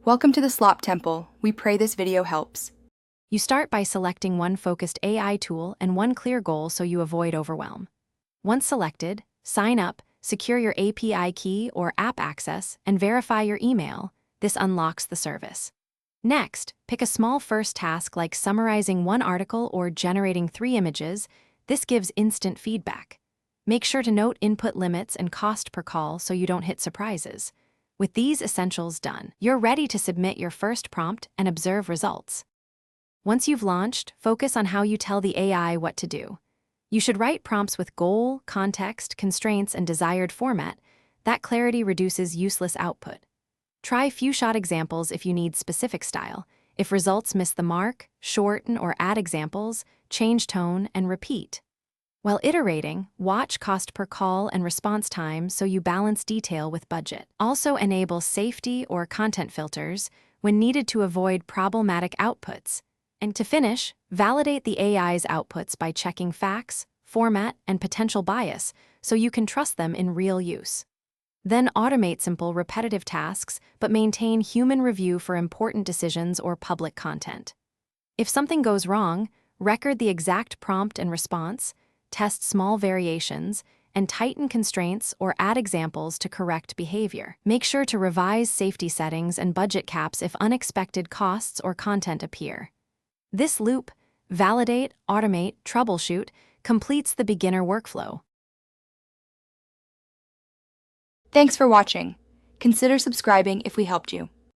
Welcome to the Slop Temple. We pray this video helps. You start by selecting one focused AI tool and one clear goal so you avoid overwhelm. Once selected, sign up, secure your API key or app access, and verify your email. This unlocks the service. Next, pick a small first task like summarizing one article or generating 3 images. This gives instant feedback. Make sure to note input limits and cost per call so you don't hit surprises. With these essentials done, you're ready to submit your first prompt and observe results. Once you've launched, focus on how you tell the AI what to do. You should write prompts with goal, context, constraints, and desired format. That clarity reduces useless output. Try few-shot examples if you need specific style. If results miss the mark, shorten or add examples, change tone, and repeat. While iterating, watch cost per call and response time so you balance detail with budget. Also enable safety or content filters when needed to avoid problematic outputs. And to finish, validate the AI's outputs by checking facts, format, and potential bias so you can trust them in real use. Then automate simple, repetitive tasks, but maintain human review for important decisions or public content. If something goes wrong, record the exact prompt and response, test small variations, and tighten constraints or add examples to correct behavior. Make sure to revise safety settings and budget caps if unexpected costs or content appear. This loop, validate, automate, troubleshoot, completes the beginner workflow. Thanks for watching. Consider subscribing if we helped you.